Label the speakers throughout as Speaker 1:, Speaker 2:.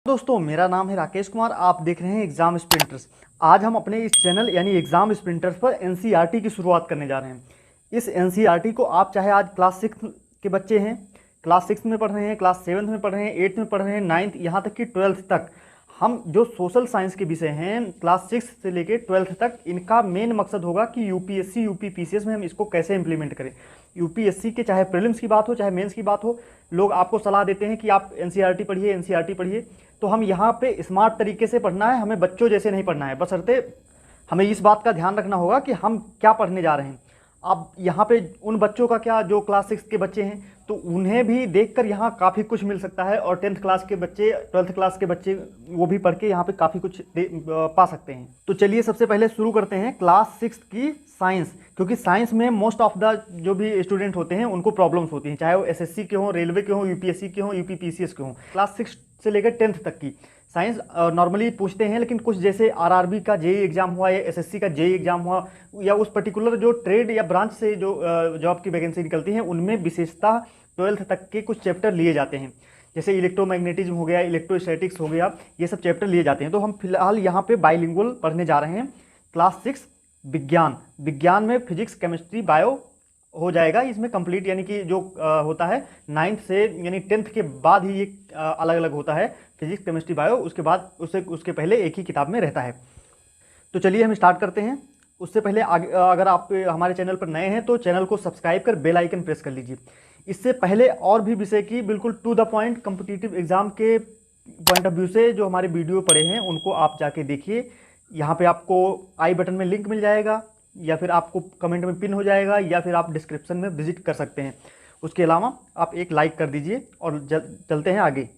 Speaker 1: दोस्तों, मेरा नाम है राकेश कुमार। आप देख रहे हैं एग्जाम स्प्रिंटर्स। आज हम अपने इस चैनल यानी एग्जाम स्प्रिंटर्स पर एनसीईआरटी की शुरुआत करने जा रहे हैं। इस एनसीईआरटी को आप चाहे आज क्लास 6 के बच्चे हैं, क्लास 6 में पढ़ रहे हैं, क्लास 7 में पढ़ रहे हैं, 8 में पढ़ रहे हैं, 9th यहाँ तक कि 12th तक, हम जो सोशल साइंस के विषय हैं क्लास 6 से लेके 12th तक, इनका मेन मकसद होगा कि यूपीएससी यूपीपीसीएस में हम इसको कैसे इंप्लीमेंट करें। यूपीएससी के चाहे प्रीलिम्स की बात हो चाहे मेंस की बात हो, लोग आपको सलाह देते हैं कि आप एनसीईआरटी पढ़िए, एनसीईआरटी पढ़िए। तो हम यहाँ पे स्मार्ट तरीके से पढ़ना है, हमें बच्चों जैसे नहीं पढ़ना है। बशर्ते हमें इस बात का ध्यान रखना होगा कि हम क्या पढ़ने जा रहे हैं। अब यहाँ पे उन बच्चों का क्या जो क्लास 6 के बच्चे हैं, तो उन्हें भी देखकर यहाँ काफ़ी कुछ मिल सकता है, और 10th क्लास के बच्चे, 12th क्लास के बच्चे वो भी पढ़ के यहाँ पे काफ़ी कुछ पा सकते हैं। तो चलिए सबसे पहले शुरू करते हैं क्लास 6 की साइंस, क्योंकि साइंस में मोस्ट ऑफ द जो भी स्टूडेंट होते हैं उनको प्रॉब्लम्स होती हैं, चाहे वो एसएससी के हों, रेलवे के हों, यूपीएससी के हों, यूपीपीसीएस के हों। क्लास 6 से लेकर 10th तक की साइंस नॉर्मली पूछते हैं, लेकिन कुछ जैसे आरआरबी का जेई एग्जाम हुआ या एसएससी का जेई एग्जाम हुआ, या उस पर्टिकुलर जो ट्रेड या ब्रांच से जो जॉब की वैकेंसी निकलती है, उनमें विशेषतः 12th तक के कुछ चैप्टर लिए जाते हैं। जैसे इलेक्ट्रोमैग्नेटिज्म हो गया, इलेक्ट्रोस्टैटिक्स हो गया, ये सब चैप्टर लिए जाते हैं। तो हम फिलहाल यहाँ पे बाइलिंगुअल पढ़ने जा रहे हैं। क्लास 6 विज्ञान में फिजिक्स, केमिस्ट्री, बायो हो जाएगा इसमें कंप्लीट, यानी कि जो होता है 9th से यानी 10th के बाद ही ये अलग अलग होता है, फिजिक्स, केमिस्ट्री, बायो। उसके बाद उसके पहले एक ही किताब में रहता है। तो चलिए हम स्टार्ट करते हैं। उससे पहले अगर आप हमारे चैनल पर नए हैं तो चैनल को सब्सक्राइब कर बेल आइकन प्रेस कर लीजिए। इससे पहले और भी विषय की बिल्कुल to the point competitive exam के पॉइंट ऑफ व्यू से जो हमारे वीडियो पड़े हैं उनको आप जाके देखिए। यहाँ पे आपको आई बटन में लिंक मिल जाएगा, या फिर आपको कमेंट में पिन हो जाएगा, या फिर आप डिस्क्रिप्शन में विजिट कर सकते हैं। उसके अलावा आप एक लाइक कर दीजिए और चलते हैं आगे।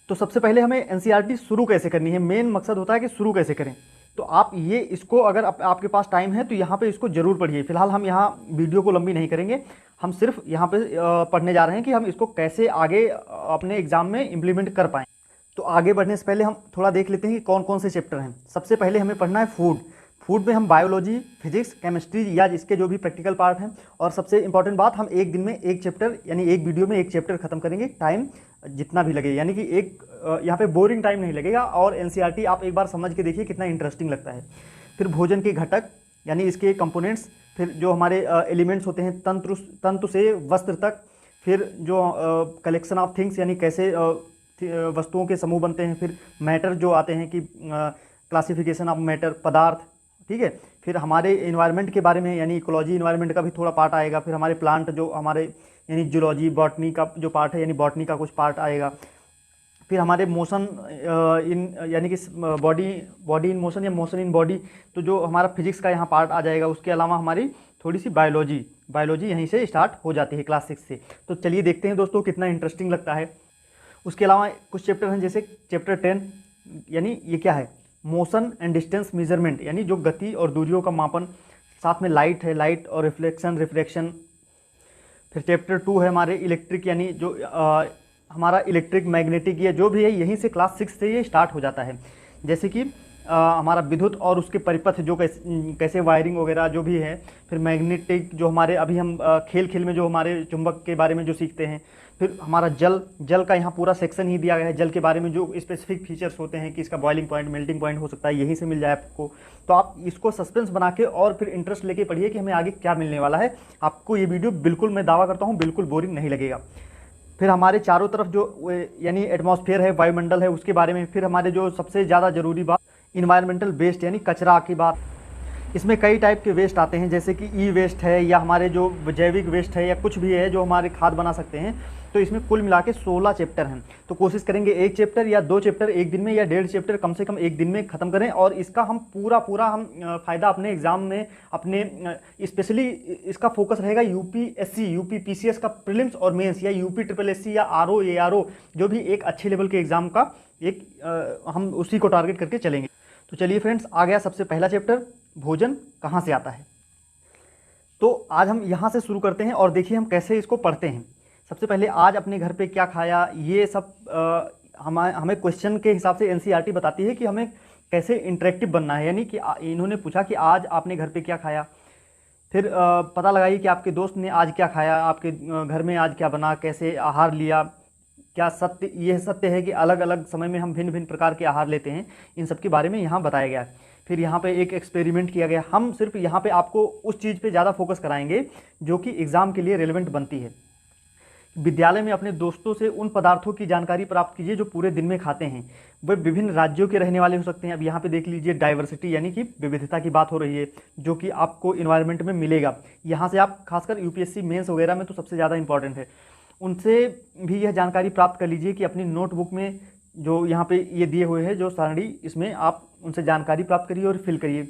Speaker 1: तो सबसे पहले हमें एनसीईआरटी शुरू कैसे करनी है, मेन मकसद होता है कि शुरू कैसे करें। तो आप ये इसको अगर आपके पास टाइम है तो यहाँ पे इसको ज़रूर पढ़िए। फिलहाल हम यहाँ वीडियो को लंबी नहीं करेंगे, हम सिर्फ यहाँ पे पढ़ने जा रहे हैं कि हम इसको कैसे आगे अपने एग्जाम में इम्प्लीमेंट कर पाएँ। तो आगे बढ़ने से पहले हम थोड़ा देख लेते हैं कि कौन कौन से चैप्टर हैं। सबसे पहले हमें पढ़ना है फूड में हम बायोलॉजी, फिजिक्स, केमिस्ट्री या इसके जो भी प्रैक्टिकल पार्ट हैं, और सबसे इंपॉर्टेंट बात, हम एक दिन में एक चैप्टर यानी एक वीडियो में एक चैप्टर खत्म करेंगे, टाइम जितना भी लगे, यानी कि एक यहाँ पे बोरिंग टाइम नहीं लगेगा। और एनसीईआरटी आप एक बार समझ के देखिए कितना इंटरेस्टिंग लगता है। फिर भोजन के घटक यानी इसके कंपोनेंट्स, फिर जो हमारे एलिमेंट्स होते हैं तंतु से वस्त्र तक, फिर जो कलेक्शन ऑफ थिंग्स यानी कैसे वस्तुओं के समूह बनते हैं, फिर मैटर जो आते हैं कि क्लासिफिकेशन ऑफ मैटर, पदार्थ, ठीक है। फिर हमारे इन्वायरमेंट के बारे में यानी इकोलॉजी इन्वायरमेंट का भी थोड़ा पार्ट आएगा। फिर हमारे प्लांट जो हमारे यानी जूलॉजी, बॉटनी का जो पार्ट है यानी बॉटनी का कुछ पार्ट आएगा। फिर हमारे मोशन इन यानी कि बॉडी इन मोशन या मोशन इन बॉडी, तो जो हमारा फिजिक्स का यहाँ पार्ट आ जाएगा। उसके अलावा हमारी थोड़ी सी बायोलॉजी यहीं से स्टार्ट हो जाती है क्लास 6 से। तो चलिए देखते हैं दोस्तों कितना इंटरेस्टिंग लगता है। उसके अलावा कुछ चैप्टर हैं, जैसे चैप्टर 10 यानी ये क्या है, मोशन एंड डिस्टेंस मेजरमेंट, यानी जो गति और दूरियों का मापन। साथ में लाइट है, लाइट और रिफ्लेक्शन। फिर चैप्टर 2 है हमारे इलेक्ट्रिक, यानी जो हमारा इलेक्ट्रिक, मैग्नेटिक, या जो भी है यहीं से क्लास 6 से ये स्टार्ट हो जाता है। जैसे कि हमारा विद्युत और उसके परिपथ जो कैसे वायरिंग वगैरह जो भी है। फिर मैग्नेटिक जो हमारे अभी हम खेल में जो हमारे चुंबक के बारे में जो सीखते हैं। फिर हमारा जल का यहाँ पूरा सेक्शन ही दिया गया है। जल के बारे में जो स्पेसिफिक फीचर्स होते हैं कि इसका बॉइलिंग पॉइंट, मेल्टिंग पॉइंट हो सकता है, यहीं से मिल जाए आपको। तो आप इसको सस्पेंस बना के और फिर इंटरेस्ट लेके पढ़िए कि हमें आगे क्या मिलने वाला है। आपको ये वीडियो बिल्कुल, मैं दावा करता हूँ, बिल्कुल बोरिंग नहीं लगेगा। फिर हमारे चारों तरफ जो यानी एटमॉस्फेयर है, वायुमंडल है, उसके बारे में। फिर हमारे जो सबसे ज़्यादा ज़रूरी बात, इन्वायरमेंटल वेस्ट यानी कचरा की बात। इसमें कई टाइप के वेस्ट आते हैं, जैसे कि ई वेस्ट है, या हमारे जो जैविक वेस्ट है, या कुछ भी है जो हमारे खाद बना सकते हैं। तो इसमें कुल मिला के 16 चैप्टर हैं। तो कोशिश करेंगे एक चैप्टर या 2 चैप्टर एक दिन में, या 1.5 चैप्टर कम से कम एक दिन में ख़त्म करें। और इसका हम पूरा हम फ़ायदा अपने एग्ज़ाम में, अपने स्पेशली इसका फोकस रहेगा यूपीएससी यूपीपीसीएस का प्रीलिम्स और मेंस, या यूपी ट्रिपल एससी या आरओ एआरओ, जो भी एक अच्छे लेवल के एग्ज़ाम का एक हम उसी को टारगेट करके चलेंगे। तो चलिए फ्रेंड्स, आ गया सबसे पहला चैप्टर, भोजन कहाँ से आता है। तो आज हम यहाँ से शुरू करते हैं और देखिए हम कैसे इसको पढ़ते हैं। सबसे पहले आज अपने घर पे क्या खाया, ये सब हमें क्वेश्चन के हिसाब से एनसीईआरटी बताती है कि हमें कैसे इंटरेक्टिव बनना है। यानी कि इन्होंने पूछा कि आज आपने घर पे क्या खाया, फिर पता लगाइए कि आपके दोस्त ने आज क्या खाया, आपके घर में आज क्या बना, कैसे आहार लिया, क्या सत्य, यह सत्य है कि अलग अलग समय में हम भिन्न भिन्न प्रकार के आहार लेते हैं? इन सब के बारे में यहाँ बताया गया है। फिर यहाँ पे एक एक्सपेरिमेंट किया गया। हम सिर्फ यहाँ पे आपको उस चीज़ पे ज़्यादा फोकस कराएंगे जो कि एग्ज़ाम के लिए रेलेवेंट बनती है। विद्यालय में अपने दोस्तों से उन पदार्थों की जानकारी प्राप्त कीजिए जो पूरे दिन में खाते हैं। वे विभिन्न राज्यों के रहने वाले हो सकते हैं। अब यहाँ पे देख लीजिए, डाइवर्सिटी यानी कि विविधता की बात हो रही है, जो कि आपको इन्वायरमेंट में मिलेगा। यहाँ से आप खासकर यूपीएससी मेंस वगैरह में तो सबसे ज़्यादा इंपॉर्टेंट है, उनसे भी यह जानकारी प्राप्त कर लीजिए कि अपनी नोटबुक में जो यहाँ पे ये दिए हुए हैं जो सारणी, इसमें आप उनसे जानकारी प्राप्त करिए और फिल करिए।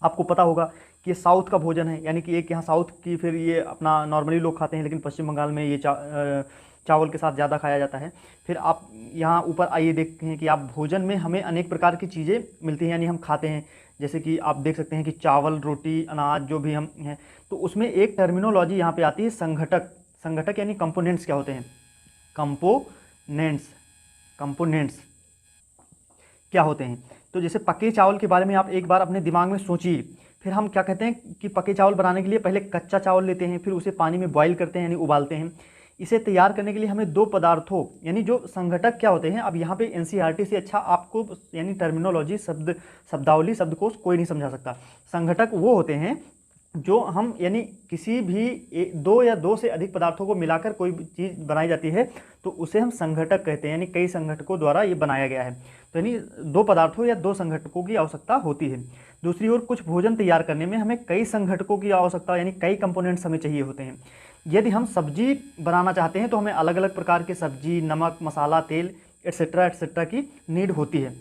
Speaker 1: आपको पता होगा कि ये साउथ का भोजन है, यानी कि एक यहाँ साउथ की, फिर ये अपना नॉर्मली लोग खाते हैं, लेकिन पश्चिम बंगाल में ये चावल के साथ ज़्यादा खाया जाता है। फिर आप यहाँ ऊपर आइए, देखते हैं कि आप भोजन में हमें अनेक प्रकार की चीज़ें मिलती हैं, यानी हम खाते हैं। जैसे कि आप देख सकते हैं कि चावल, रोटी, अनाज जो भी हम हैं, तो उसमें एक टर्मिनोलॉजी यहाँ पे आती है संघटक। संघटक यानी कंपोनेंट्स क्या होते हैं? कंपोनेंट्स क्या होते हैं? तो जैसे पके चावल के बारे में आप एक बार अपने दिमाग में सोचिए। फिर हम क्या कहते हैं कि पके चावल बनाने के लिए पहले कच्चा चावल लेते हैं, फिर उसे पानी में बॉईल करते हैं यानी उबालते हैं। इसे तैयार करने के लिए हमें दो पदार्थों यानी जो संघटक क्या होते हैं, अब यहाँ पे एनसीईआरटी से अच्छा आपको यानी टर्मिनोलॉजी, शब्दावली, शब्दकोश कोई नहीं समझा सकता। संघटक वो होते हैं जो हम यानी किसी भी दो या दो से अधिक पदार्थों को मिलाकर कोई चीज़ बनाई जाती है तो उसे हम संघटक कहते हैं, यानी कई संघटकों द्वारा ये बनाया गया है। तो यानी दो पदार्थों या दो संघटकों की आवश्यकता होती है। दूसरी ओर कुछ भोजन तैयार करने में हमें कई संघटकों की आवश्यकता यानी कई कंपोनेंट्स हमें चाहिए होते हैं। यदि हम सब्जी बनाना चाहते हैं तो हमें अलग अलग प्रकार के सब्जी, नमक, मसाला, तेल एट्सेट्रा की नीड होती है।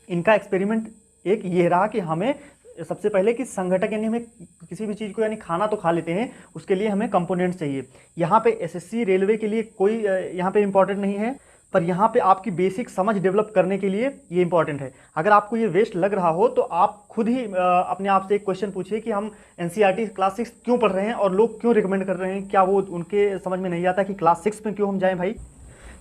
Speaker 1: इनका एक्सपेरिमेंट एक ये रहा कि हमें सबसे पहले कि संघटक यानी हमें किसी भी चीज़ को यानी खाना तो खा लेते हैं, उसके लिए हमें कंपोनेंट्स चाहिए। यहाँ पे एसएससी रेलवे के लिए कोई यहाँ पे इंपॉर्टेंट नहीं है, पर यहाँ पे आपकी बेसिक समझ डेवलप करने के लिए ये इंपॉर्टेंट है। अगर आपको ये वेस्ट लग रहा हो तो आप खुद ही अपने आप से एक क्वेश्चन पूछिए कि हम एनसीईआरटी क्लास 6 क्यों पढ़ रहे हैं और लोग क्यों रिकमेंड कर रहे हैं? क्या वो उनके समझ में नहीं आता कि क्लास 6 में क्यों हम जाएँ भाई?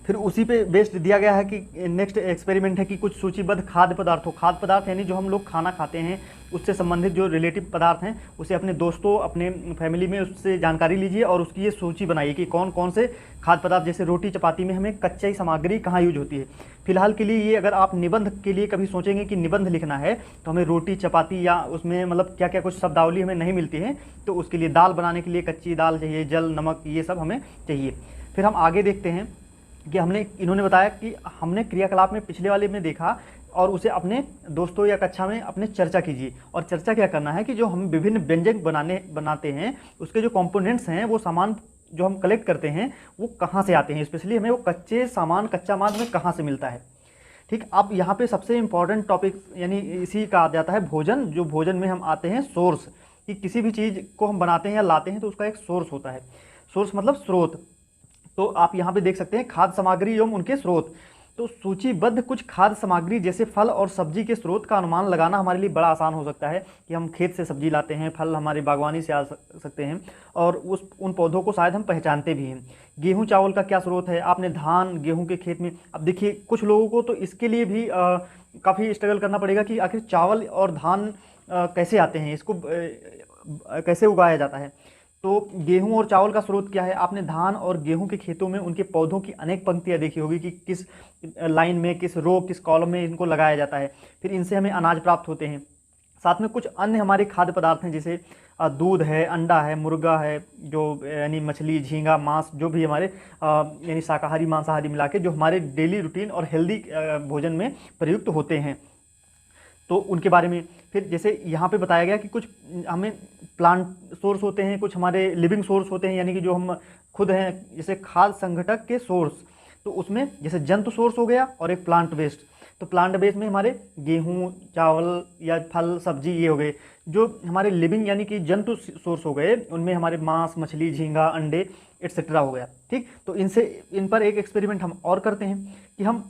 Speaker 1: फिर उसी पे बेस्ड दिया गया है कि नेक्स्ट एक्सपेरिमेंट है कि कुछ सूचीबद्ध खाद्य पदार्थ यानी जो हम लोग खाना खाते हैं उससे संबंधित जो रिलेटिव पदार्थ हैं उसे अपने दोस्तों, अपने फैमिली में उससे जानकारी लीजिए और उसकी ये सूची बनाइए कि कौन कौन से खाद्य पदार्थ, जैसे रोटी चपाती में हमें कच्ची सामग्री कहाँ यूज होती है। फिलहाल के लिए ये, अगर आप निबंध के लिए कभी सोचेंगे कि निबंध लिखना है तो हमें रोटी चपाती या उसमें मतलब क्या क्या कुछ शब्दावली हमें नहीं मिलती है, तो उसके लिए दाल बनाने के लिए कच्ची दाल चाहिए, जल, नमक, ये सब हमें चाहिए। फिर हम आगे देखते हैं कि इन्होंने बताया कि हमने क्रियाकलाप में पिछले वाले में देखा और उसे अपने दोस्तों या कक्षा में अपने चर्चा कीजिए। और चर्चा क्या करना है कि जो हम विभिन्न व्यंजन बनाते हैं उसके जो कंपोनेंट्स हैं, वो सामान जो हम कलेक्ट करते हैं वो कहाँ से आते हैं, स्पेशली हमें वो कच्चा माल हमें कहाँ से मिलता है। ठीक, अब यहाँ पे सबसे इम्पॉर्टेंट टॉपिक यानी इसी का आ जाता है भोजन। जो भोजन में हम आते हैं सोर्स, कि किसी भी चीज़ को हम बनाते हैं या लाते हैं तो उसका एक सोर्स होता है। सोर्स मतलब स्रोत। तो आप यहाँ पे देख सकते हैं खाद्य सामग्री एवं उनके स्रोत। तो सूचीबद्ध कुछ खाद्य सामग्री जैसे फल और सब्जी के स्रोत का अनुमान लगाना हमारे लिए बड़ा आसान हो सकता है कि हम खेत से सब्जी लाते हैं, फल हमारे बागवानी से आ सकते हैं और उन पौधों को शायद हम पहचानते भी हैं। गेहूं चावल का क्या स्रोत है? आपने धान गेहूं के खेत में, अब देखिए कुछ लोगों को तो इसके लिए भी काफ़ी स्ट्रगल करना पड़ेगा कि आखिर चावल और धान कैसे आते हैं, इसको कैसे उगाया जाता है। तो गेहूं और चावल का स्रोत क्या है? आपने धान और गेहूं के खेतों में उनके पौधों की अनेक पंक्तियां देखी होगी कि किस लाइन में, किस रो, किस कॉलम में इनको लगाया जाता है। फिर इनसे हमें अनाज प्राप्त होते हैं। साथ में कुछ अन्य हमारे खाद्य पदार्थ हैं जैसे दूध है, अंडा है, मुर्गा है, जो यानी मछली, झींगा, मांस, जो भी हमारे यानी शाकाहारी मांसाहारी मिला के जो हमारे डेली रूटीन और हेल्दी भोजन में प्रयुक्त होते हैं, तो उनके बारे में। फिर जैसे यहाँ पे बताया गया कि कुछ हमें प्लांट सोर्स होते हैं, कुछ हमारे लिविंग सोर्स होते हैं, यानी कि जो हम खुद हैं, जैसे खाद्य संघटक के सोर्स। तो उसमें जैसे जंतु सोर्स हो गया और एक प्लांट बेस्ड। तो प्लांट बेस्ड में हमारे गेहूं, चावल या फल, सब्जी ये हो गए। जो हमारे लिविंग यानी कि जंतु सोर्स हो गए, उनमें हमारे मांस, मछली, झींगा, अंडे एट्सेट्रा हो गया। ठीक, तो इन पर एक एक्सपेरिमेंट हम और करते हैं कि हम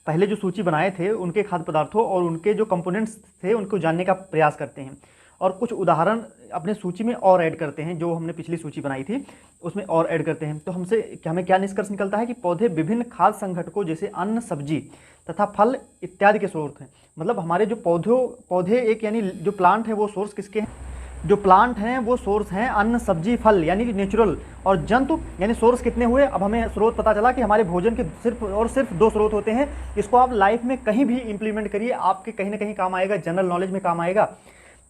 Speaker 1: पहले जो सूची बनाए थे उनके खाद्य पदार्थों और उनके जो कंपोनेंट्स थे उनको जानने का प्रयास करते हैं और कुछ उदाहरण अपने सूची में और ऐड करते हैं। जो हमने पिछली सूची बनाई थी उसमें और ऐड करते हैं। तो हमें क्या निष्कर्ष निकलता है कि पौधे विभिन्न खाद्य संघटकों जैसे अन्न, सब्जी तथा फल इत्यादि के स्रोत हैं। मतलब हमारे जो पौधे एक यानी जो प्लांट है वो सोर्स किसके हैं? जो प्लांट हैं वो सोर्स हैं अन्न, सब्जी, फल यानी कि नेचुरल, और जंतु यानी सोर्स कितने हुए। अब हमें स्रोत पता चला कि हमारे भोजन के सिर्फ और सिर्फ 2 स्रोत होते हैं। इसको आप लाइफ में कहीं भी इंप्लीमेंट करिए, आपके कहीं ना कहीं काम आएगा, जनरल नॉलेज में काम आएगा।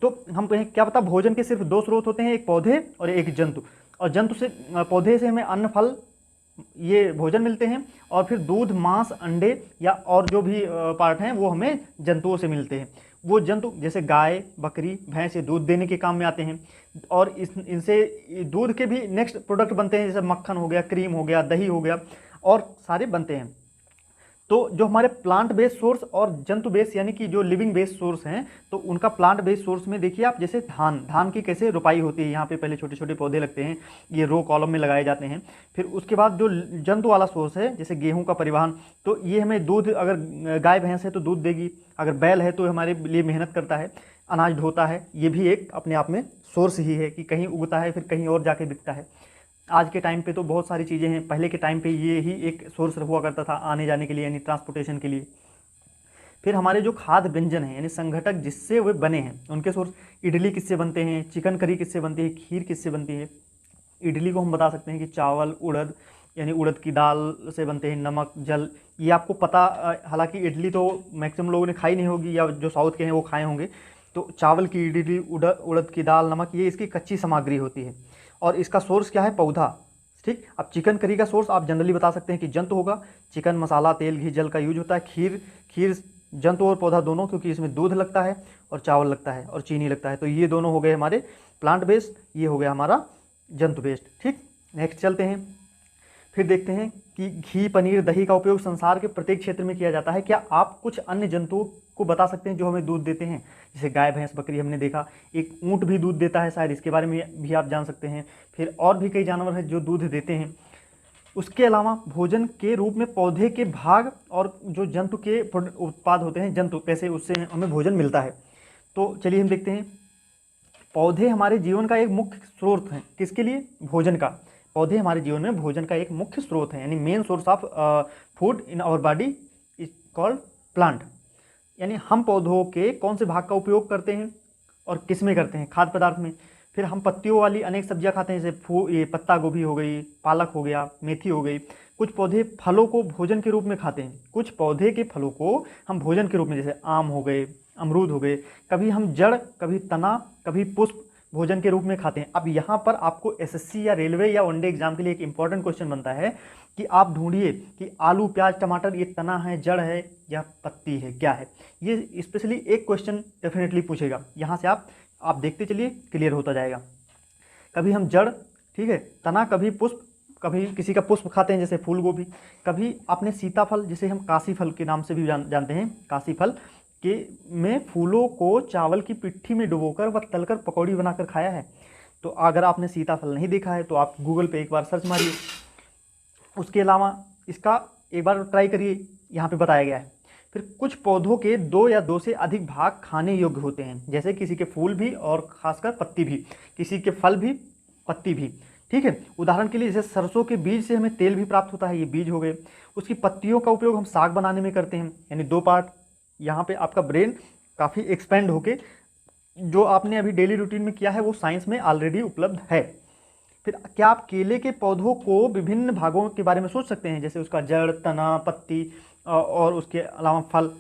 Speaker 1: तो हम कहें क्या पता, भोजन के सिर्फ 2 स्रोत होते हैं, एक पौधे और एक जंतु। और जंतु से, पौधे से हमें अन्न, फल, ये भोजन मिलते हैं, और फिर दूध, मांस, अंडे या और जो भी पार्ट हैं वो हमें जंतुओं से मिलते हैं। वो जंतु जैसे गाय, बकरी, भैंस ये दूध देने के काम में आते हैं, और इनसे दूध के भी नेक्स्ट प्रोडक्ट बनते हैं, जैसे मक्खन हो गया, क्रीम हो गया, दही हो गया, और सारे बनते हैं। तो जो हमारे प्लांट बेस्ड सोर्स और जंतु बेस्ड यानी कि जो लिविंग बेस्ड सोर्स हैं, तो उनका प्लांट बेस्ड सोर्स में देखिए आप, जैसे धान की कैसे रोपाई होती है, यहाँ पे पहले छोटे छोटे पौधे लगते हैं, ये रो कॉलम में लगाए जाते हैं। फिर उसके बाद जो जंतु वाला सोर्स है, जैसे गेहूं का परिवहन, तो ये हमें दूध, अगर गाय भैंस है तो दूध देगी, अगर बैल है तो हमारे लिए मेहनत करता है, अनाज ढोता है, ये भी एक अपने आप में सोर्स ही है कि कहीं उगता है फिर कहीं और जाके बिकता है। आज के टाइम पे तो बहुत सारी चीज़ें हैं, पहले के टाइम पे ये ही एक सोर्स हुआ करता था आने जाने के लिए, यानी ट्रांसपोर्टेशन के लिए। फिर हमारे जो खाद्य व्यंजन हैं यानी संघटक जिससे वे बने हैं, उनके सोर्स, इडली किससे बनते हैं, चिकन करी किससे बनती है, खीर किससे बनती है। इडली को हम बता सकते हैं कि चावल, उड़द यानी उड़द की दाल से बनते हैं, नमक, जल, ये आपको पता। हालांकि इडली तो मैक्सिमम लोगों ने खाई नहीं होगी, या जो साउथ के हैं वो खाए होंगे। तो चावल की इडली, उड़द की दाल, नमक, ये इसकी कच्ची सामग्री होती है, और इसका सोर्स क्या है, पौधा। ठीक, अब चिकन करी का सोर्स आप जनरली बता सकते हैं कि जंतु होगा। चिकन मसाला, तेल, घी, जल का यूज होता है। खीर जंतु और पौधा दोनों, क्योंकि इसमें दूध लगता है और चावल लगता है और चीनी लगता है। तो ये दोनों हो गए हमारे प्लांट बेस्ड, ये हो गया हमारा जंतु बेस्ड। ठीक, नेक्स्ट चलते हैं। फिर देखते हैं कि घी, पनीर, दही का उपयोग संसार के प्रत्येक क्षेत्र में किया जाता है। क्या आप कुछ अन्य जंतुओं को बता सकते हैं जो हमें दूध देते हैं? जैसे गाय, भैंस, बकरी हमने देखा, एक ऊंट भी दूध देता है शायद, इसके बारे में भी आप जान सकते हैं। फिर और भी कई जानवर हैं जो दूध देते हैं। उसके अलावा भोजन के रूप में पौधे के भाग और जो जंतु के उत्पाद होते हैं, जंतु कैसे उससे हमें भोजन मिलता है। तो चलिए हम देखते हैं। पौधे हमारे जीवन का एक मुख्य स्रोत हैं, किसके लिए? भोजन का। पौधे हमारे जीवन में भोजन का एक मुख्य स्रोत है, यानी main source of food in our body is called plant. यानी हम पौधों के कौन से भाग का उपयोग करते हैं और किस में करते हैं? खाद्य पदार्थ में। फिर हम पत्तियों वाली अनेक सब्जियां खाते हैं, जैसे ये पत्ता गोभी हो गई, पालक हो गया, मेथी हो गई। कुछ पौधे फलों को भोजन के रूप में खाते हैं, कुछ पौधे के फलों को हम भोजन के रूप में, जैसे आम हो गए, अमरूद हो गए। कभी हम जड़, कभी तना, कभी पुष्प भोजन के रूप में खाते हैं। अब यहाँ पर आपको एसएससी या रेलवे या वनडे एग्जाम के लिए एक इंपॉर्टेंट क्वेश्चन बनता है कि आप ढूंढिए कि आलू, प्याज, टमाटर ये तना है, जड़ है या पत्ती है, क्या है। ये स्पेशली एक क्वेश्चन डेफिनेटली पूछेगा, यहाँ से आप देखते चलिए, क्लियर होता जाएगा। कभी हम जड़, ठीक है, तना, कभी पुष्प, कभी किसी का पुष्प खाते हैं जैसे फूल गोभी। कभी आपने सीताफल, जिसे हम काशी फल के नाम से भी जानते हैं, काशी फल के में फूलों को चावल की पिट्ठी में डुबोकर व तलकर पकौड़ी बनाकर खाया है। तो अगर आपने सीताफल नहीं देखा है तो आप गूगल पे एक बार सर्च मारिए। उसके अलावा इसका एक बार ट्राई करिए, यहाँ पे बताया गया है। फिर कुछ पौधों के 2 या 2 से अधिक भाग खाने योग्य होते हैं, जैसे किसी के फूल भी और खासकर पत्ती भी, किसी के फल भी, पत्ती भी। ठीक है, उदाहरण के लिए जैसे सरसों के बीज से हमें तेल भी प्राप्त होता है, ये बीज हो गए। उसकी पत्तियों का उपयोग हम साग बनाने में करते हैं, यानी 2 पार्ट। यहाँ पे आपका ब्रेन काफ़ी एक्सपेंड होके जो आपने अभी डेली रूटीन में किया है वो साइंस में ऑलरेडी उपलब्ध है। फिर क्या आप केले के पौधों को विभिन्न भागों के बारे में सोच सकते हैं, जैसे उसका जड़, तना, पत्ती और उसके अलावा फल,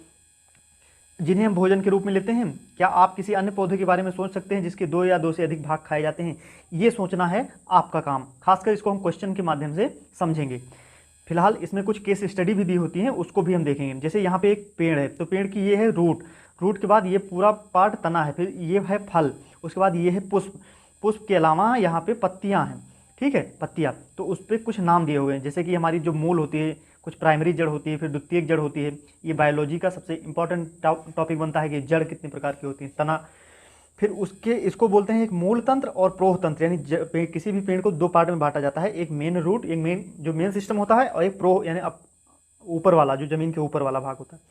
Speaker 1: जिन्हें हम भोजन के रूप में लेते हैं? क्या आप किसी अन्य पौधे के बारे में सोच सकते हैं जिसके 2 या 2 से अधिक भाग खाए जाते हैं? ये सोचना है आपका काम, खासकर इसको हम क्वेश्चन के माध्यम से समझेंगे। फिलहाल इसमें कुछ केस स्टडी भी दी होती हैं, उसको भी हम देखेंगे। जैसे यहाँ पे एक पेड़ है, तो पेड़ की ये है रूट, रूट के बाद ये पूरा पार्ट तना है, फिर ये है फल, उसके बाद ये है पुष्प, पुष्प के अलावा यहाँ पे पत्तियाँ हैं। ठीक है, पत्तियाँ, तो उस पर कुछ नाम दिए हुए हैं, जैसे कि हमारी जो मूल होती है, कुछ प्राइमरी जड़ होती है, फिर द्वितीयक जड़ होती है। ये बायोलॉजी का सबसे इंपॉर्टेंट टॉपिक बनता है कि जड़ कितने प्रकार की होती है, तना। फिर उसके इसको बोलते हैं एक मूल तंत्र और प्रोह तंत्र, यानी किसी भी पेड़ को 2 पार्ट में बांटा जाता है, एक मेन रूट, एक मेन जो मेन सिस्टम होता है, और एक प्रोह यानी ऊपर वाला, जो जमीन के ऊपर वाला भाग होता है।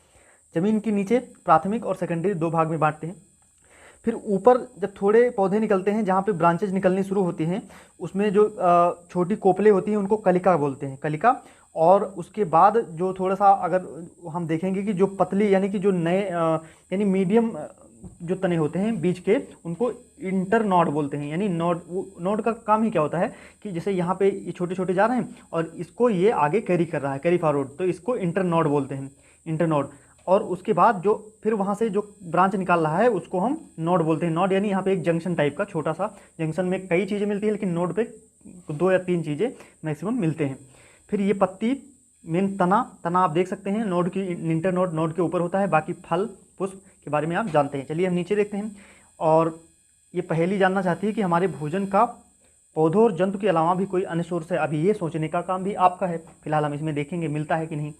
Speaker 1: जमीन के नीचे प्राथमिक और सेकेंडरी 2 भाग में बांटते हैं। फिर ऊपर जब थोड़े पौधे निकलते हैं, जहाँ पे ब्रांचेज निकलनी शुरू होती हैं, उसमें जो छोटी कोपले होती हैं उनको कलिका बोलते हैं, कलिका। और उसके बाद जो थोड़ा सा अगर हम देखेंगे कि जो पतली, यानी कि जो नए यानी मीडियम जो तने होते हैं बीज के, उनको इंटरनोड बोलते हैं। यानी नोड का काम ही क्या होता है कि जैसे यहाँ पे ये छोटे छोटे जा रहे हैं और इसको ये आगे कैरी कर रहा है, कैरी फॉरवर्ड, तो इसको इंटरनोड बोलते हैं, इंटरनोड। और उसके बाद जो फिर वहाँ से जो ब्रांच निकाल रहा है उसको हम नोड बोलते हैं। नोड यानी यहाँ पे एक जंक्शन टाइप का छोटा सा, जंक्शन में कई चीज़ें मिलती है लेकिन नोड पे 2 या 3 चीज़ें मैक्सिमम मिलते हैं। फिर ये पत्ती, मेन तना आप देख सकते हैं, नोड की इंटरनोड नोड के ऊपर होता है। बाकी फल पुष्प के बारे में आप जानते हैं। चलिए हम नीचे देखते हैं। और ये पहेली जानना चाहती है कि हमारे भोजन का पौधों और जंतु के अलावा भी कोई अन्य सोर्स है। अभी ये सोचने का काम भी आपका है। फिलहाल हम इसमें देखेंगे मिलता है कि नहीं।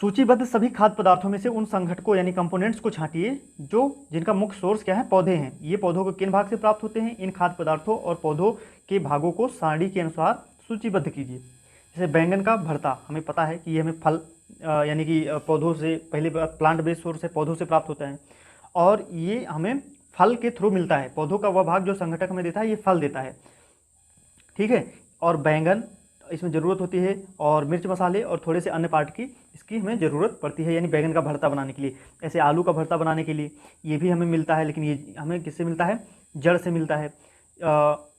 Speaker 1: सूचीबद्ध सभी खाद्य पदार्थों में से उन संघटकों यानी कंपोनेंट्स को छांटिए जो जिनका मुख्य सोर्स क्या है, पौधे हैं। ये पौधों के किन भाग से प्राप्त होते हैं। इन खाद्य पदार्थों और पौधों के भागों को सारणी के अनुसार सूचीबद्ध कीजिए। जैसे बैंगन का भरता, हमें पता है कि ये हमें फल यानी कि पौधों से, पहले प्लांट बेस्ड सोर्स है, पौधों से प्राप्त होता है और ये हमें फल के थ्रू मिलता है। पौधों का वह भाग जो संघटक हमें देता है ये फल देता है, ठीक है। और बैंगन इसमें ज़रूरत होती है और मिर्च मसाले और थोड़े से अन्य पार्ट की इसकी हमें ज़रूरत पड़ती है, यानी बैंगन का भरता बनाने के लिए। ऐसे आलू का भरता बनाने के लिए ये भी हमें मिलता है, लेकिन ये हमें किससे मिलता है, जड़ से मिलता है।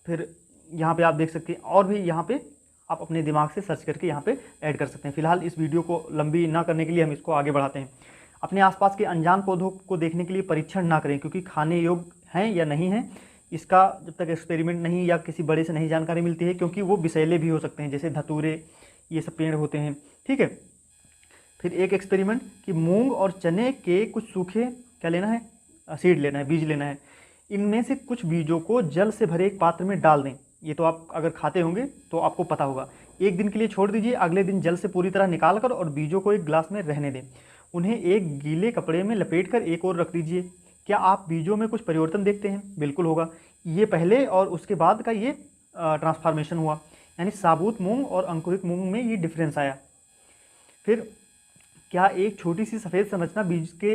Speaker 1: फिर यहाँ पे आप देख सकते हैं और भी यहाँ पे आप अपने दिमाग से सर्च करके यहाँ पे ऐड कर सकते हैं। फिलहाल इस वीडियो को लंबी ना करने के लिए हम इसको आगे बढ़ाते हैं। अपने आसपास के अनजान पौधों को देखने के लिए परीक्षण ना करें, क्योंकि खाने योग्य हैं या नहीं हैं इसका जब तक एक्सपेरिमेंट नहीं या किसी बड़े से नहीं जानकारी मिलती है, क्योंकि वो विषैले भी हो सकते हैं, जैसे धतूरे ये सब पेड़ होते हैं, ठीक है। फिर एक एक्सपेरिमेंट कि मूंग और चने के कुछ सूखे क्या लेना है, सीड लेना है, बीज लेना है। इनमें से कुछ बीजों को जल से भरे एक पात्र में डाल दें। ये तो आप अगर खाते होंगे तो आपको पता होगा। एक दिन के लिए छोड़ दीजिए, अगले दिन जल से पूरी तरह निकाल कर और बीजों को एक गिलास में रहने दें। उन्हें एक गीले कपड़े में लपेट कर एक और रख दीजिए। क्या आप बीजों में कुछ परिवर्तन देखते हैं? बिल्कुल होगा। ये पहले और उसके बाद का ये ट्रांसफॉर्मेशन हुआ, यानी साबुत मूंग और अंकुरित मूंग में ये डिफरेंस आया। फिर क्या एक छोटी सी सफ़ेद संरचना बीज के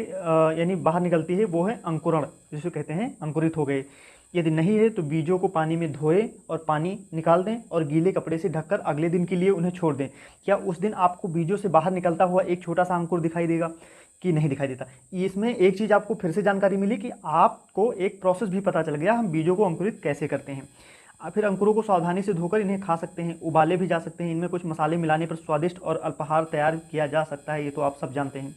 Speaker 1: यानी बाहर निकलती है, वो है अंकुरण, जिसे कहते हैं अंकुरित हो गए। यदि नहीं है तो बीजों को पानी में धोएं और पानी निकाल दें और गीले कपड़े से ढककर अगले दिन के लिए उन्हें छोड़ दें। क्या उस दिन आपको बीजों से बाहर निकलता हुआ एक छोटा सा अंकुर दिखाई देगा कि नहीं दिखाई देता? इसमें एक चीज़ आपको फिर से जानकारी मिली कि आपको एक प्रोसेस भी पता चल गया, हम बीजों को अंकुरित कैसे करते हैं। फिर अंकुरों को सावधानी से धोकर इन्हें खा सकते हैं, उबाले भी जा सकते हैं। इनमें कुछ मसाले मिलाने पर स्वादिष्ट और अल्पाहार तैयार किया जा सकता है, ये तो आप सब जानते हैं।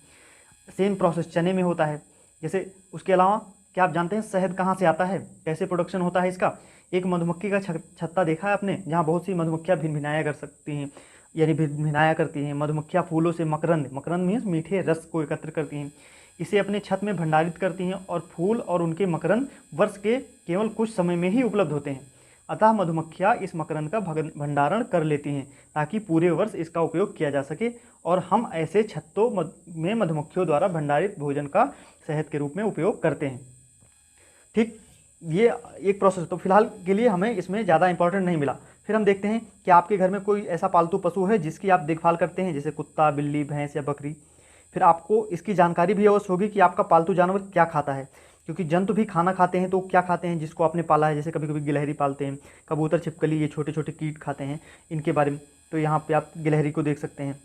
Speaker 1: सेम प्रोसेस चने में होता है। जैसे उसके अलावा क्या आप जानते हैं शहद कहाँ से आता है, कैसे प्रोडक्शन होता है इसका? एक मधुमक्खी का छत्ता देखा है आपने, जहाँ बहुत सी मधुमक्खियाँ भिनभिनाया कर सकती हैं, यानी भिनभिनाया करती हैं। मधुमक्खियाँ फूलों से मकरंद मीन्स मीठे रस को एकत्र करती हैं, इसे अपने छत में भंडारित करती हैं और फूल और उनके मकरंद वर्ष के केवल कुछ समय में ही उपलब्ध होते हैं। अतः मधुमक्खियाँ इस मकरंद का भंडारण कर लेती हैं ताकि पूरे वर्ष इसका उपयोग किया जा सके, और हम ऐसे छत्तों में मधुमक्खियों द्वारा भंडारित भोजन का शहद के रूप में उपयोग करते हैं, ठीक। ये एक प्रोसेस, तो फिलहाल के लिए हमें इसमें ज़्यादा इंपॉर्टेंट नहीं मिला। फिर हम देखते हैं कि आपके घर में कोई ऐसा पालतू पशु है जिसकी आप देखभाल करते हैं, जैसे कुत्ता, बिल्ली, भैंस या बकरी। फिर आपको इसकी जानकारी भी अवश्य होगी कि आपका पालतू जानवर क्या खाता है, क्योंकि जंतु भी खाना खाते हैं, तो क्या खाते हैं जिसको आपने पाला है। जैसे कभी कभी गिलहरी पालते हैं, कबूतर, छिपकली, ये छोटे छोटे कीट खाते हैं, इनके बारे में तो यहाँ पे आप गिलहरी को देख सकते हैं,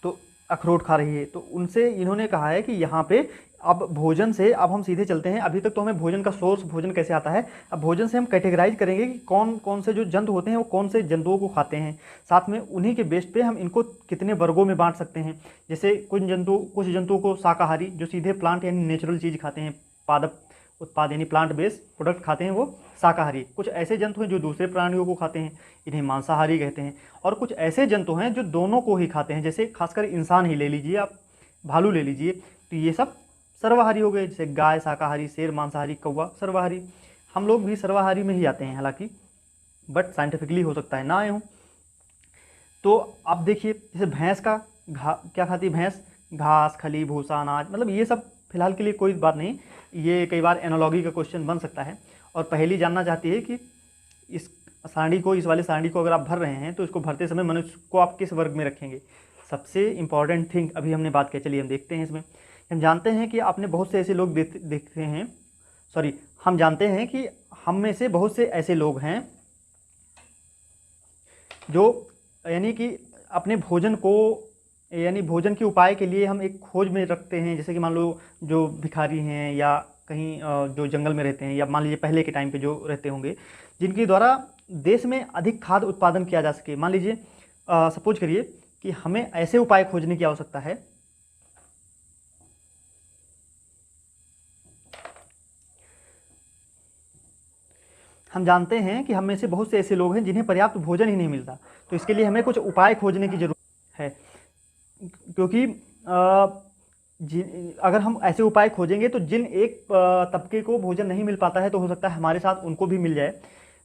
Speaker 1: तो अखरोट खा रही है। तो उनसे इन्होंने कहा है कि यहाँ पे अब भोजन से अब हम सीधे चलते हैं। अभी तक तो हमें भोजन का सोर्स, भोजन कैसे आता है, अब भोजन से हम कैटेगराइज करेंगे कि कौन कौन से जो जंतु होते हैं वो कौन से जंतुओं को खाते हैं, साथ में उन्हीं के बेस पे हम इनको कितने वर्गों में बांट सकते हैं। जैसे कुछ जंतुओं को शाकाहारी, जो सीधे प्लांट यानी नेचुरल चीज़ खाते हैं, पादप उत्पाद यानी प्लांट बेस्ड प्रोडक्ट खाते हैं, वो शाकाहारी। कुछ ऐसे जंतु हैं जो दूसरे प्राणियों को खाते हैं, इन्हें मांसाहारी कहते हैं। और कुछ ऐसे जंतु हैं जो दोनों को ही खाते हैं, जैसे खासकर इंसान ही ले लीजिए आप, भालू ले लीजिए, तो ये सब सर्वाहारी हो गए। जैसे गाय शाकाहारी, शेर मांसाहारी, कौवा सर्वाहारी। हम लोग भी सर्वाहारी में ही आते हैं हालांकि, बट साइंटिफिकली हो सकता है ना आए हों। तो आप देखिए, जैसे भैंस का क्या खाती है भैंस, घास, खली, भूसा, अनाज, मतलब ये सब फिलहाल के लिए कोई बात नहीं। ये कई बार एनालॉगी का क्वेश्चन बन सकता है। और पहेली जानना चाहती है कि इस सारणी को, इस वाले सारणी को अगर आप भर रहे हैं तो इसको भरते समय मनुष्य को आप किस वर्ग में रखेंगे? सबसे इंपॉर्टेंट थिंग अभी हमने बात की, चलिए हम देखते हैं इसमें। हम जानते हैं कि आपने बहुत से ऐसे लोग देखते हैं, हम जानते हैं कि हम में से बहुत से ऐसे लोग हैं जो यानी कि अपने भोजन को यानी भोजन के उपाय के लिए हम एक खोज में रखते हैं, जैसे कि मान लो जो भिखारी हैं या कहीं जो जंगल में रहते हैं, या मान लीजिए पहले के टाइम पे जो रहते होंगे, जिनके द्वारा देश में अधिक खाद्य उत्पादन किया जा सके। मान लीजिए सपोज करिए कि हमें ऐसे उपाय खोजने की आवश्यकता है हम जानते हैं कि हम में से बहुत से ऐसे लोग हैं जिन्हें पर्याप्त भोजन ही नहीं मिलता, तो इसके लिए हमें कुछ उपाय खोजने की जरूरत है। क्योंकि अगर हम ऐसे उपाय खोजेंगे तो जिन एक तबके को भोजन नहीं मिल पाता है, तो हो सकता है हमारे साथ उनको भी मिल जाए।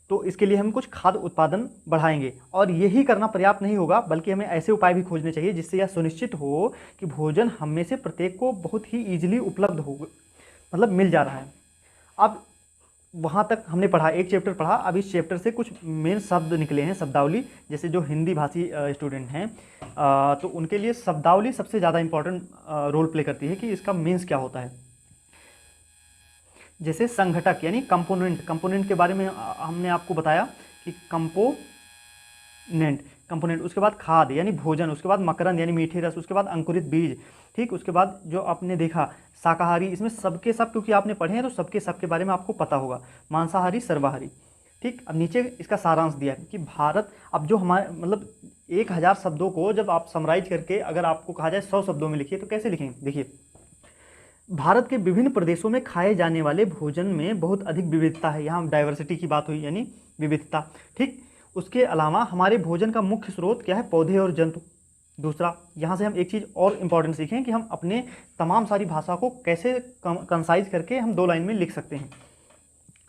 Speaker 1: तो इसके लिए हम कुछ खाद्य उत्पादन बढ़ाएंगे, और यही करना पर्याप्त नहीं होगा, बल्कि हमें ऐसे उपाय भी खोजने चाहिए जिससे यह सुनिश्चित हो कि भोजन हम में से प्रत्येक को बहुत ही ईजिली उपलब्ध हो, मतलब मिल जा रहा है। अब वहाँ तक हमने पढ़ा, एक चैप्टर पढ़ा। अब इस चैप्टर से कुछ मेन शब्द निकले हैं, शब्दावली। जैसे जो हिंदी भाषी स्टूडेंट हैं तो उनके लिए शब्दावली सबसे ज़्यादा इंपॉर्टेंट रोल प्ले करती है कि इसका मीन्स क्या होता है। जैसे संघटक यानी कंपोनेंट, कंपोनेंट के बारे में हमने आपको बताया कि कंपोनेंट, उसके बाद खाद यानी भोजन, उसके बाद मकरंद यानी मीठे रस, उसके बाद अंकुरित बीज, ठीक, उसके बाद जो आपने देखा शाकाहारी, इसमें सबके सब क्योंकि आपने पढ़े हैं तो सबके सब के बारे में आपको पता होगा, मांसाहारी सर्वाहारी, ठीक। अब नीचे इसका सारांश दिया है कि भारत, अब जो हमारे मतलब 1000 शब्दों को जब आप समराइज करके अगर आपको कहा जाए 100 शब्दों में लिखिए तो कैसे लिखेंगे। देखिए, भारत के विभिन्न प्रदेशों में खाए जाने वाले भोजन में बहुत अधिक विविधता है। यहाँ डाइवर्सिटी की बात हुई यानी विविधता, ठीक। उसके अलावा हमारे भोजन का मुख्य स्रोत क्या है, पौधे और जंतु। दूसरा, यहाँ से हम एक चीज़ और इम्पॉर्टेंट सीखें कि हम अपने तमाम सारी भाषा को कैसे कंसाइज करके हम 2 लाइन में लिख सकते हैं।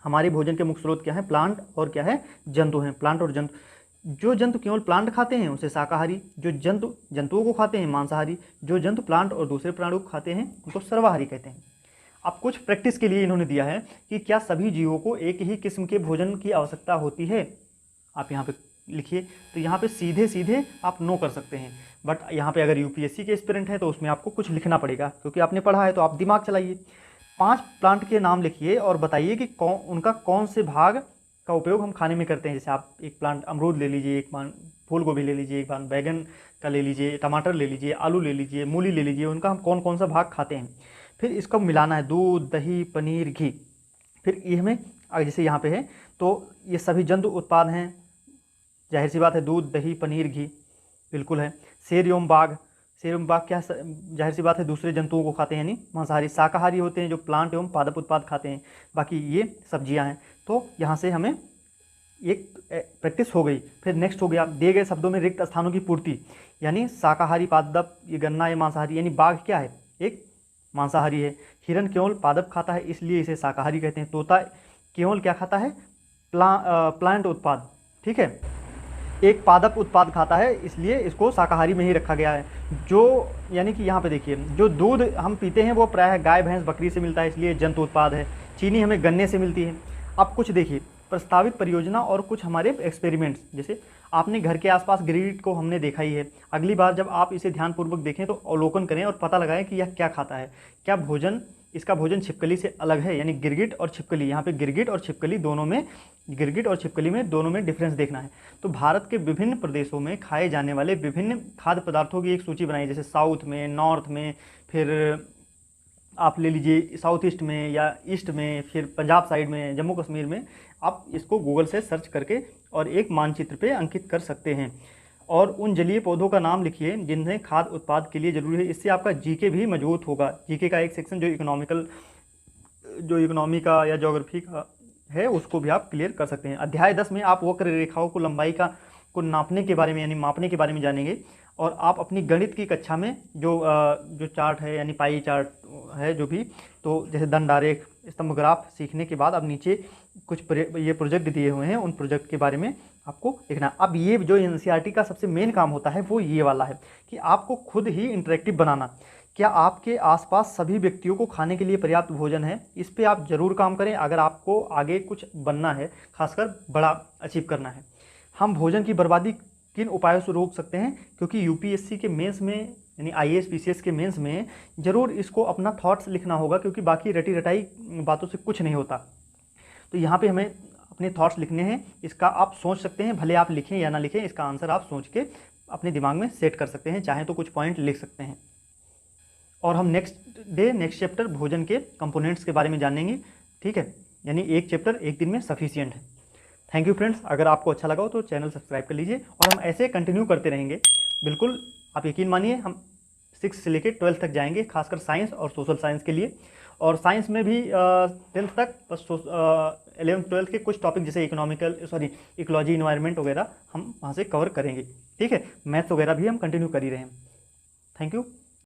Speaker 1: हमारे भोजन के मुख्य स्रोत क्या है, प्लांट और क्या है, जंतु हैं। प्लांट और जंतु, जो जंतु केवल प्लांट खाते हैं उसे शाकाहारी, जो जंतु जंतुओं को खाते हैं मांसाहारी, जो जंतु प्लांट और दूसरे प्राणियों को खाते हैं उनको सर्वाहारी कहते हैं। अब कुछ प्रैक्टिस के लिए इन्होंने दिया है कि क्या सभी जीवों को एक ही किस्म के भोजन की आवश्यकता होती है। आप यहाँ पे लिखिए, तो यहाँ पे सीधे सीधे आप नो कर सकते हैं, बट यहाँ पे अगर यूपीएससी के एस्पिरेंट है तो उसमें आपको कुछ लिखना पड़ेगा, क्योंकि आपने पढ़ा है तो आप दिमाग चलाइए। 5 प्लांट के नाम लिखिए और बताइए कि उनका कौन से भाग का उपयोग हम खाने में करते हैं। जैसे आप एक प्लांट अमरूद ले लीजिए, एक प्लांट फूल गोभी ले लीजिए, एक प्लांट बैगन का ले लीजिए, टमाटर ले लीजिए, आलू ले लीजिए, मूली ले लीजिए, उनका हम कौन कौन सा भाग खाते हैं। फिर इसको मिलाना है, दूध, दही, पनीर, घी। फिर ये हमें जैसे यहाँ पे है तो ये सभी जंतु उत्पाद हैं, जाहिर सी बात है, दूध, दही, पनीर, घी, बिल्कुल है। शेर एवं बाघ, शेर एवं बाघ क्या, जाहिर सी बात है दूसरे जंतुओं को खाते हैं यानी मांसाहारी। शाकाहारी होते हैं जो प्लांट एवं पादप उत्पाद खाते हैं, बाकी ये सब्जियां हैं। तो यहाँ से हमें एक प्रैक्टिस हो गई। फिर नेक्स्ट हो गया, दिए गए शब्दों में रिक्त स्थानों की पूर्ति, यानी शाकाहारी पादप, ये गन्ना या मांसाहारी, यानी बाघ क्या है, एक मांसाहारी है। हिरन केवल पादप खाता है इसलिए इसे शाकाहारी कहते हैं। तोता केवल क्या खाता है, प्लांट उत्पाद, ठीक है, एक पादप उत्पाद खाता है इसलिए इसको शाकाहारी में ही रखा गया है। जो यानी कि यहाँ पे देखिए, जो दूध हम पीते हैं वो प्रायः गाय, भैंस, बकरी से मिलता है इसलिए जंतु उत्पाद है। चीनी हमें गन्ने से मिलती है। अब कुछ देखिए, प्रस्तावित परियोजना और कुछ हमारे एक्सपेरिमेंट्स, जैसे आपने घर के आसपास गिरगिट को हमने देखा ही है। अगली बार जब आप इसे ध्यानपूर्वक देखें तो अवलोकन करें और पता लगाएं कि यह क्या खाता है। क्या भोजन, इसका भोजन छिपकली से अलग है, यानी गिरगिट और छिपकली, यहाँ पे गिरगिट और छिपकली दोनों में, गिरगिट और छिपकली में दोनों में डिफरेंस देखना है। तो भारत के विभिन्न प्रदेशों में खाए जाने वाले विभिन्न खाद्य पदार्थों की एक सूची बनाई, जैसे साउथ में, नॉर्थ में, फिर आप ले लीजिए साउथ ईस्ट में या ईस्ट में, फिर पंजाब साइड में, जम्मू कश्मीर में। आप इसको गूगल से सर्च करके और एक मानचित्र पे अंकित कर सकते हैं। और उन जलीय पौधों का नाम लिखिए जिन्हें खाद्य उत्पाद के लिए जरूरी है। इससे आपका जीके भी मजबूत होगा। जीके का एक सेक्शन जो इकोनॉमी का या ज्योग्राफी का है उसको भी आप क्लियर कर सकते हैं। अध्याय 10 में आप वक्र रेखाओं को लंबाई को नापने के बारे में यानी मापने के बारे में जानेंगे। और आप अपनी गणित की कक्षा में जो चार्ट है यानी पाई चार्ट है जो भी, तो जैसे दंड आरेख, स्तंभ ग्राफ सीखने के बाद अब नीचे कुछ ये प्रोजेक्ट दिए हुए हैं, उन प्रोजेक्ट के बारे में आपको देखना। अब ये जो एनसीईआरटी का सबसे मेन काम होता है वो ये वाला है कि आपको खुद ही इंटरेक्टिव बनाना। क्या आपके आसपास सभी व्यक्तियों को खाने के लिए पर्याप्त भोजन है, इस पे आप ज़रूर काम करें अगर आपको आगे कुछ बनना है, खासकर बड़ा अचीव करना है। हम भोजन की बर्बादी किन उपायों से रोक सकते हैं, क्योंकि यूपीएससी के मेंस में यानी आईएएस पीसीएस के मेंस में ज़रूर इसको अपना थॉट्स लिखना होगा, क्योंकि बाकी रटी रटाई बातों से कुछ नहीं होता। तो यहाँ पे हमें अपने थॉट्स लिखने हैं। इसका आप सोच सकते हैं, भले आप लिखें या ना लिखें, इसका आंसर आप सोच के अपने दिमाग में सेट कर सकते हैं, चाहे तो कुछ पॉइंट लिख सकते हैं। और हम नेक्स्ट चैप्टर भोजन के कंपोनेंट्स के बारे में जानेंगे, ठीक है। यानी एक चैप्टर एक दिन में सफिशियंट है। थैंक यू फ्रेंड्स, अगर आपको अच्छा लगा हो तो चैनल सब्सक्राइब कर लीजिए और हम ऐसे कंटिन्यू करते रहेंगे। बिल्कुल आप यकीन मानिए, हम 6 से लेकर 12 तक जाएंगे, खासकर साइंस और सोशल साइंस के लिए। और साइंस में भी 10th तक, बस 11th 12th के कुछ टॉपिक जैसे इकोलॉजी, इन्वायरमेंट वगैरह हम वहाँ से कवर करेंगे, ठीक है। मैथ्स वगैरह भी हम कंटिन्यू कर ही रहे हैं। Thank you.